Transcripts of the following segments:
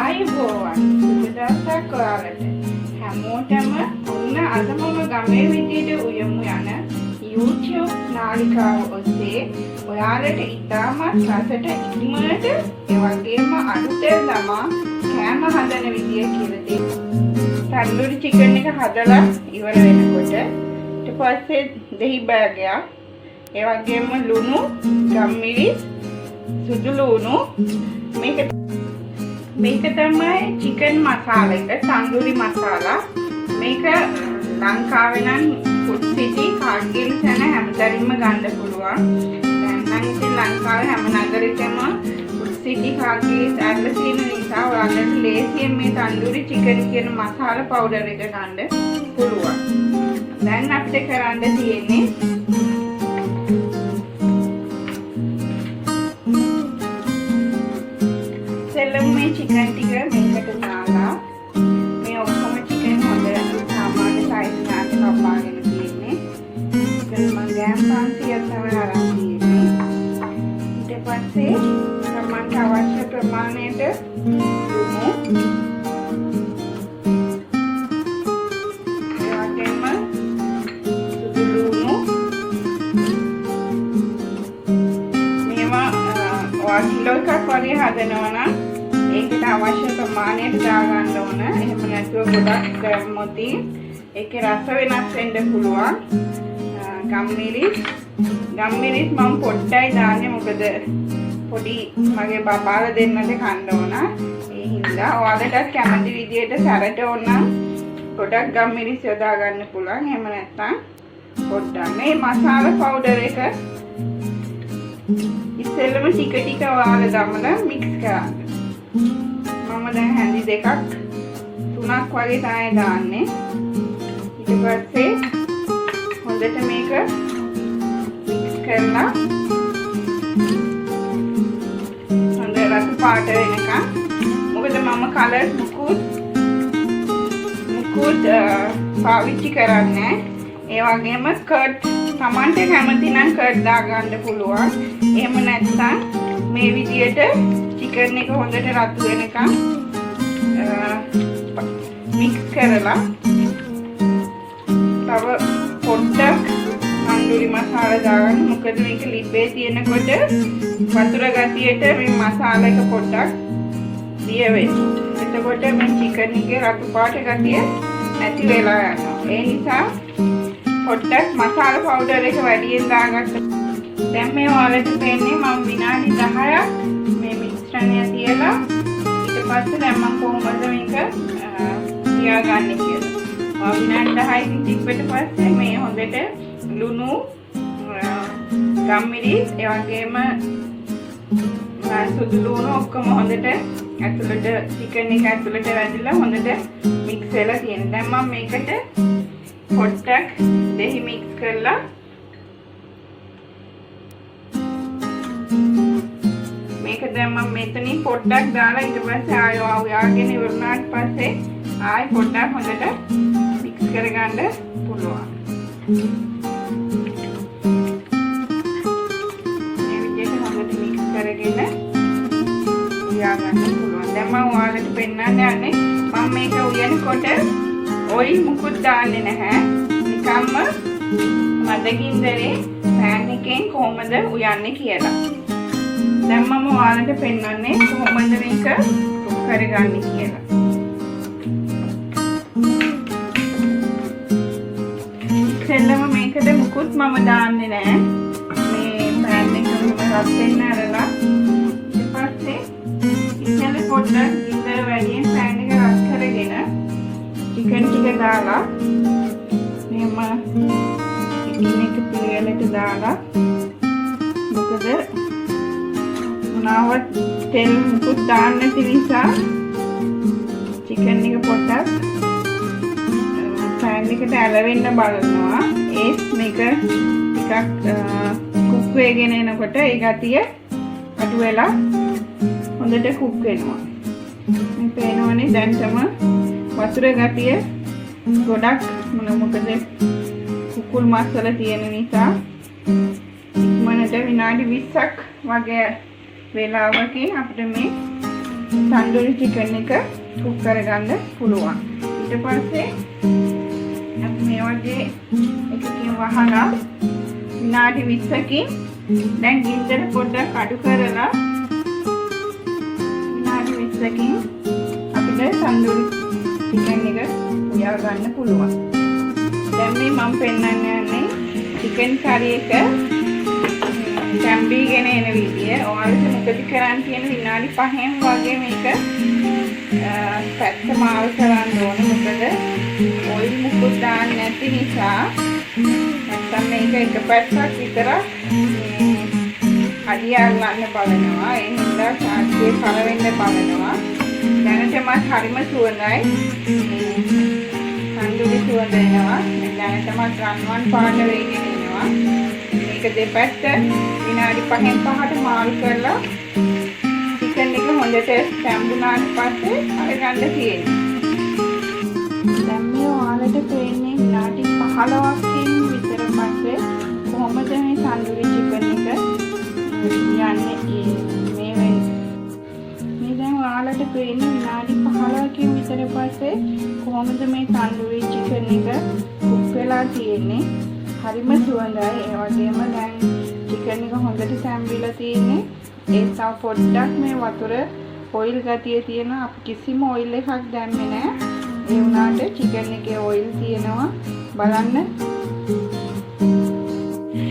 ආයුබෝවන් සුබදවසක් ඔයාලට හැමෝටම ඔන්න අද මම ගමේ විදියට උයමු යන YouTube නාලිකාව ඔස්සේ ඔයාලට ඉතාමත් රසට ඉක්මනට ඒ වගේම අලුතෙන් ළමා කෑම හදන විදිය කියලා දෙන්න. තන්දූරි චිකන් එක හදලා ඉවර වෙනකොට ඊට පස්සේ දහි බෑගයක් ඒ වගේම ලුණු, ගම්මිරිස්, සුදු ලුණු මේක තමයි චිකන් මසාලා එක තන්දූරි මසාලා. මේක ලංකාවේ නම් ෆුඩ් සිටි කාර්ගිල් සැන හැමතැනම ගන්න පුළුවන්. දැන් නම් ඉතින් ලංකාවේ හැම නගරෙකම ෆුඩ් සිටි කාර්ගිල් ඇඩ්ලා තියෙන නිසා ඔයාලට ලේසියෙන් මේ තන්දූරි චිකන් කියන මසාලා පවුඩර් එක ගන්න පුළුවන්. දැන් අපිට කරන්න තියෙන්නේ මේ චිකන් ටික මේකට දාලා මේ ඔක්කොම චිකන් හොඳ සාමාන්‍ය සයිස් එකකට කපාගෙන තියෙන්නේ. ඒක මම ගෑම් 500ක් තමයි අරන් තියෙන්නේ. ඊට පස්සේ තමන්ට අවශ්‍ය ප්‍රමාණයට ලුණු, ඒ වගේම සුදු ලුණු, මේවා කිලෝ එකක් වගේ හදනවා නම් ඒකට අවශ්‍ය ප්‍රමාණයට දාගන්න ඕන. එහෙම නැතුව ගොඩක් දැම්මොත් ඒකේ රස වෙනස් වෙන්න පුළුවන්. ගම්මිරිස් මම පොඩ්ඩයි දාන්නේ මොකද පොඩි මගේ බබාලා දෙන්නට කන්න ඕන. ඒ හින්දා ඔයාලට කැමති විදියට සැරට ඕන නම් ගොඩක් ගම්මිරිස් යොදා ගන්න පුළුවන්. එහෙම නැත්නම් පොඩ්ඩක් මේ මසාලා පවුඩර් එක ඉස්සෙල්ලම ටික ටික ඔයාලා දාලා මික්ස් කරන්න. මම දැන් හැඳි දෙකක් තුනක් වගේ තමයි දාන්නේ. ඊට පස්සේ හොඳට මේක මික්ස් කරලා හොඳ රස පාට වෙනකන්. මොකද මම කලර් මුකුත් පාවිච්චි කරන්නේ. ඒ වගේම කර්ඩ් තමන්ට කැමති නම් කර්ඩ් දාගන්න පුළුවන්. එහෙම නැත්නම් මේ විදියට චිකන් එක හොඳට රතු වෙනකම් මික්ස් කරලා තව පොඩ්ඩක් තන්දූරි මසාලා දාගන්න. මොකද මේක ලිපේ තියෙනකොට වතුර ගතියට මේ මසාලා එක පොඩ්ඩක් දිය වෙනවා. එතකොට මේ චිකන් එකේ රතු පාට ගතිය නැති වෙලා යනවා. ඒ නිසා පොඩ්ඩක් මසාලා පවුඩර් එක වැඩියෙන් දාගන්න. දැන් මේ ඔයාලට පේන්නේ මම විනාඩි 10ක් මේ මිශ්‍රණය තියලා ඊට පස්සේ දැන් මම කොහොමද මේක තියාගන්නේ කියලා. මම විනාඩි 10කින් තිබ්බට පස්සේ මේ හොඳට ලුණු, ගම්මිරිස්, ඒ වගේම සුදු ලුණු ඔක්කොම හොඳට ඇතුළට චිකන් එක ඇතුළට වැදිලා හොඳට මික්ස් වෙලා තියෙනවා. දැන් මම මේකට පොඩ්ඩක් දෙහි මික්ස් කරලා මේක දැන් මම මෙතනින් පොඩ්ඩක් දාලා ඊට පස්සේ ආයෙ යාගෙන ඉවරනාට පස්සේ ආයෙ පොඩ්ඩක් හොඳට මික්ස් කරගන්න පුළුවන්. මේ විදිහට හොඳට මික්ස් කරගෙන උයාගන්න පුළුවන්. දැන් මම ඔයාලට පෙන්නන්න යන්නේ මම මේක උයනකොට ඔයිල් මුකුත් දාන්නේ නැහැ. නිකම්ම මදගින්දරේ පෑන් එකෙන් කොහොමද උයන්නේ කියලා. දැන් මම ඔයාලට පෙන්වන්නේ කොහොමද මේක කුක් කරගන්නේ කියලා. ඉතින්ම මේකද මුකුත් මම දාන්නේ නැහැ. මේ පෑන් එක රත් වෙන්න අරලා ඊට පස්සේ ඉතින් පොඩ්ඩක් ඉන්දර වැඩියෙන් පෑන් එක රත් කරගෙන චිකන් ටික දාලා මෙහෙම එක පිළිවෙලට දාලා මොකද මොනවත් තෙල් මුකුත් දාන්න නැති නිසා චිකන් එක පොඩ්ඩක් පෑන් එකට ඇලවෙන්න බලනවා. ඒත් මේක ටිකක් කුක් වෙගෙන එනකොට ඒ ගතිය අඩු වෙලා හොඳට කුක් වෙනවා. මේ පේනවනේ දැන්ටම වතුර ගතිය ගොඩක් මොකද කුකුල් මස් වල තියෙන නිසා ඉක්මනට විනාඩි 20ක් වගේ වේලාවකින් අපිට මේ තන්දූරි චිකන් එක කුක් කරගන්න පුළුවන්. ඊට පස්සේ අපි මේ වගේ එකකින් වහලා විනාඩි 20කින් දැන් ගින්දර පොඩ්ඩක් අඩු කරලා විනාඩි 20කින් අපිට තන්දූරි චිකන් එක උයා ගන්න පුළුවන්. දැන් මේ මම පෙන්නන්න යන්නේ චිකන් කරි එක තැම්බීගෙන එන විදිය. ඔයාලට මොකද කරන්න තියෙන විනාඩි 5න් වගේ මේක පැත්ත මාරු කරන්න ඕන. මොකද ඔයිල් මුකුත් දාන්නේ නැති නිසා නැත්තම් මේක එක පැත්තක් විතරක් හරිය අල්ලන්න බලනවා. ඒ හින්දා සාක්ෂිය පළ වෙන්න බලනවා. දැනටමත් හරිම සුවඳයි. තන්දූරි සුවඳ එනවා. දැනටමත් රන්වන් පාට වෙගෙන එනවා. මේක දෙපැත්ත විනාඩි 5න් 5ට මාරු කරලා චිකන් එක හොඳට තැම්බුනාට පස්සේ අරගන්න තියෙනවා. දැන් මේ ඔයාලට පේන්නේ විනාඩි 15කින් විතර පස්සේ කොහොමද මේ තන්දූරි චිකන් එක යන්නේ මේ වෙන්නේ. මේ දැන් ඔයාලට පේන්නේ විනාඩි 15කින් විතර පස්සේ කොහොමද මේ තන්දූරි චිකන් එක කුක් වෙලා තියෙන්නේ. හරිම සුවඳයි. ඒ වගේම දැන් චිකන් එක හොඳට තැම්බිලා තියෙන්නේ. ඒ තව පොඩ්ඩක් මේ වතුර ඔයිල් ගතිය තියෙන. අපි කිසිම ඔයිල් එකක් දැම්මේ නැහැ. ඒ වුණාට චිකන් එකේ ඔයිල් තියෙනවා. බලන්න.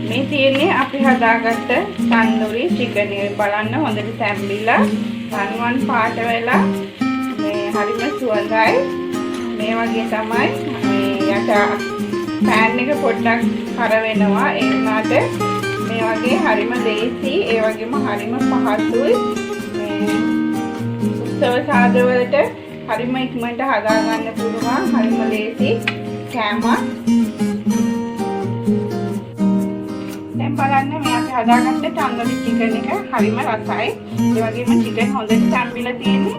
මේ තියෙන්නේ අපි හදාගත්ත තන්දූරි චිකන් එක. බලන්න හොඳට තැම්බිලා රන්වන් පාට වෙලා මේ හරිම සුවඳයි. මේ වගේ තමයි මේ යට පෑන් එක පොඩ්ඩක් කර වෙනවා. ඒ වුණාට මේ වගේ හරිම දේසි, ඒ වගේම හරිම පහසුයි. මේ උත්සව සාදවලට හරිම ඉක්මනට හදා ගන්න පුළුවන්. හරිම ලේසි කෑමක්. දැන් බලන්න මේ අපි හදාගත්ත තන්දූරි චිකන් එක හරිම රසයි. ඒ වගේම චිකන් හොඳට තැම්බිලා තියෙන්නේ.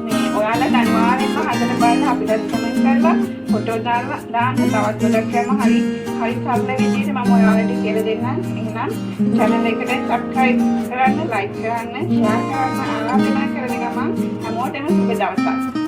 මේ ඔයාලා අනිවාර්යෙන්ම හදලා බලන්න. අපිට කමෙන්ට් කරලා ෆොටෝ දාන්න. තවත් ගොඩක් කෑම හරි සරල විදිහට මම ඔයාලට කියලා දෙන්නම්. එහෙනම් channel එකට subscribe කරන්න, like කරන්න, share කරන්න, ආරාධනා කරන ගමන් හැමෝටම සුබ දවසක්.